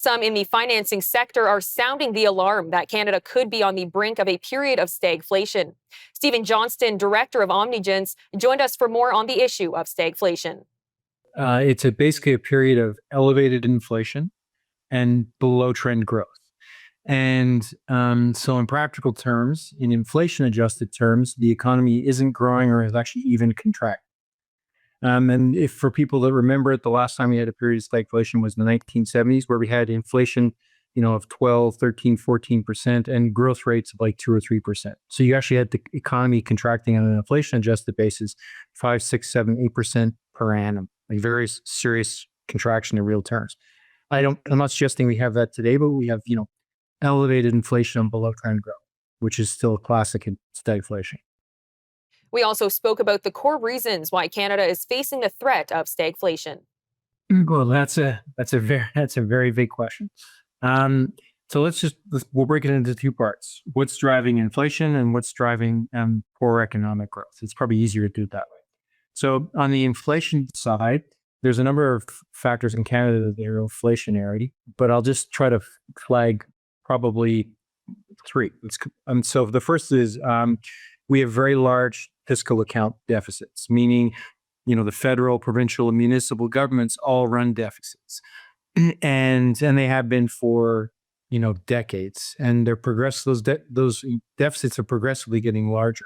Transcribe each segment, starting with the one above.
Some in the financing sector are sounding the alarm that Canada could be on the brink of a period of stagflation. Stephen Johnston, director of Omnigence, joined us for more on the issue of stagflation. It's basically a period of elevated inflation and below trend growth. And so in practical terms, in inflation adjusted terms, the economy isn't growing or is actually even contracting. And if for people that remember it, the last time we had a period of stagflation was in the 1970s, where we had inflation, of 12, 13, 14% and growth rates of like 2 or 3%. So you actually had the economy contracting on an inflation adjusted basis, 5, 6, 7, 8% per annum, like very serious contraction in real terms. I'm not suggesting we have that today, but we have, elevated inflation and below trend growth, which is still a classic in stagflation. We also spoke about the core reasons why Canada is facing the threat of stagflation. Well, that's a very big question. So we'll break it into two parts: what's driving inflation and what's driving poor economic growth. It's probably easier to do it that way. So on the inflation side, there's a number of factors in Canada that are inflationary, but I'll just try to flag probably three. So the first is we have very large fiscal account deficits, meaning, the federal, provincial, and municipal governments all run deficits, and they have been for decades, and those deficits are progressively getting larger.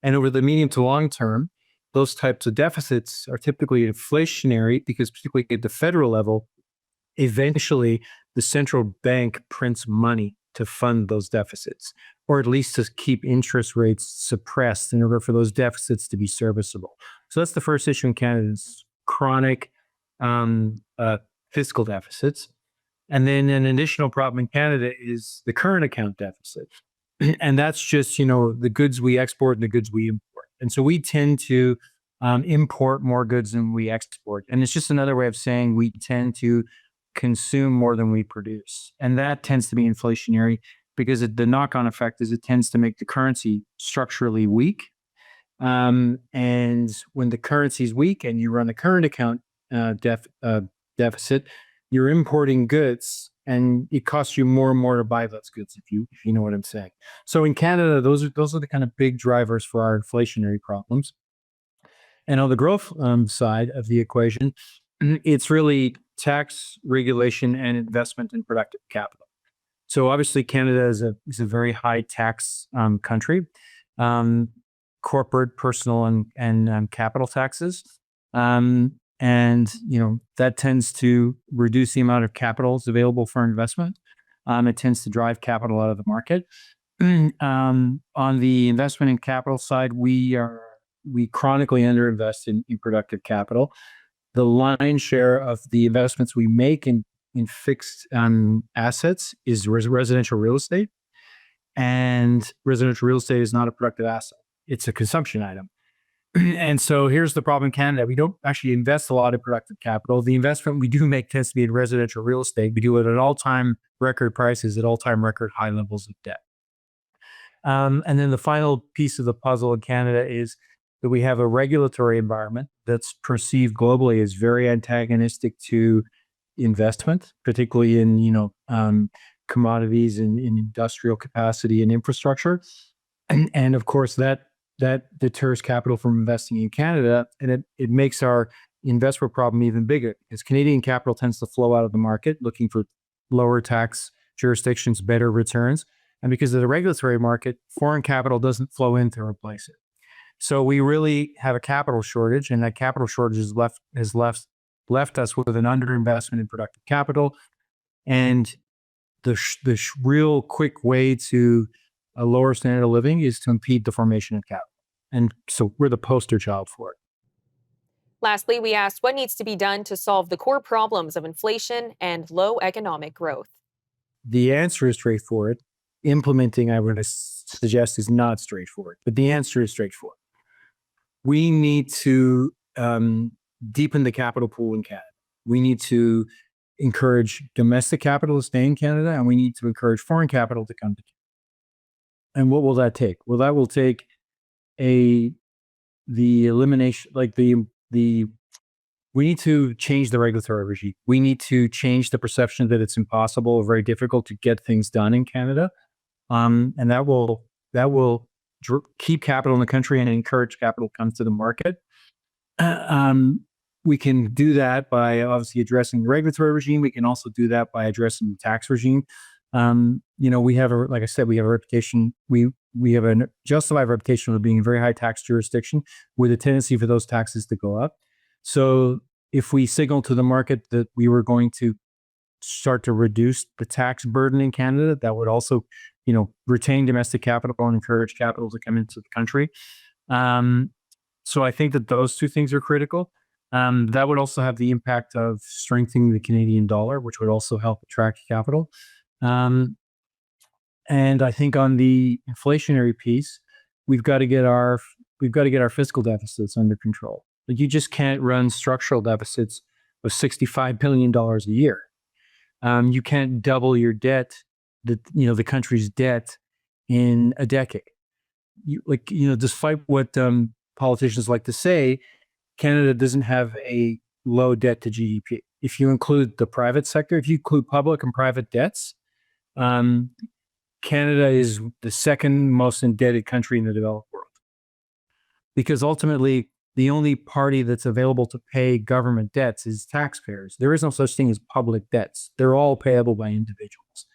And over the medium to long term, those types of deficits are typically inflationary because, particularly at the federal level, eventually the central bank prints money to fund those deficits, or at least to keep interest rates suppressed in order for those deficits to be serviceable. So that's the first issue in Canada's chronic fiscal deficits. And then an additional problem in Canada is the current account deficit. And that's just, the goods we export and the goods we import. And so we tend to import more goods than we export. And it's just another way of saying we tend to consume more than we produce. And that tends to be inflationary because the knock-on effect is it tends to make the currency structurally weak. And when the currency is weak and you run a current account deficit, you're importing goods and it costs you more and more to buy those goods, if you know what I'm saying. So in Canada, those are the kind of big drivers for our inflationary problems. And on the growth side of the equation, it's really tax regulation and investment in productive capital. So obviously Canada is a very high tax country, corporate, personal, and capital taxes. And that tends to reduce the amount of capital available for investment. It tends to drive capital out of the market. On the investment in capital side, we chronically underinvest in productive capital. The lion's share of the investments we make in fixed assets is residential real estate. And residential real estate is not a productive asset. It's a consumption item. And so here's the problem in Canada. We don't actually invest a lot in productive capital. The investment we do make tends to be in residential real estate. We do it at all-time record prices, at all-time record high levels of debt. And then the final piece of the puzzle in Canada is that we have a regulatory environment that's perceived globally as very antagonistic to investment, particularly in commodities and in industrial capacity and infrastructure, and of course that deters capital from investing in Canada, and it makes our investment problem even bigger because Canadian capital tends to flow out of the market looking for lower tax jurisdictions, better returns, and because of the regulatory market, foreign capital doesn't flow in to replace it. So we really have a capital shortage, and that capital shortage has left us with an underinvestment in productive capital. And the real quick way to a lower standard of living is to impede the formation of capital. And so we're the poster child for it. Lastly, we asked what needs to be done to solve the core problems of inflation and low economic growth. The answer is straightforward. Implementing, I would suggest, is not straightforward, but the answer is straightforward. We need to deepen the capital pool in Canada. We need to encourage domestic capital to stay in Canada, and we need to encourage foreign capital to come to Canada. And what will that take? Well, that will take the elimination, like the we need to change the regulatory regime. We need to change the perception that it's impossible or very difficult to get things done in Canada. And that will keep capital in the country and encourage capital to come to the market. We can do that by obviously addressing the regulatory regime. We can also do that by addressing the tax regime. We have like I said, we have a reputation. We have a justified reputation of being a very high tax jurisdiction with a tendency for those taxes to go up. So if we signal to the market that we were going to start to reduce the tax burden in Canada, that would also, retain domestic capital and encourage capital to come into the country. So I think that those two things are critical. That would also have the impact of strengthening the Canadian dollar, which would also help attract capital. And I think on the inflationary piece, we've got to get our fiscal deficits under control. Like, you just can't run structural deficits of $65 billion a year. You can't double your debt, the country's debt, in a decade. Despite what politicians like to say, Canada doesn't have a low debt to GDP. If you include the private sector, if you include public and private debts, Canada is the second most indebted country in the developed world. Because ultimately, the only party that's available to pay government debts is taxpayers. There is no such thing as public debts. They're all payable by individuals.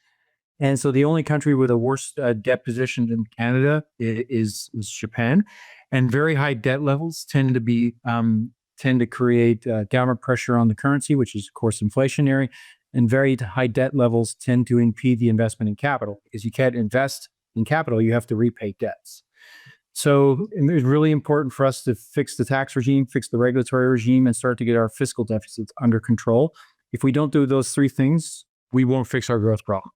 And so the only country with a worse debt position than Canada is Japan. And very high debt levels tend to create downward pressure on the currency, which is, of course, inflationary. And very high debt levels tend to impede the investment in capital, because you can't invest in capital, you have to repay debts. So it's really important for us to fix the tax regime, fix the regulatory regime, and start to get our fiscal deficits under control. If we don't do those three things, we won't fix our growth problem.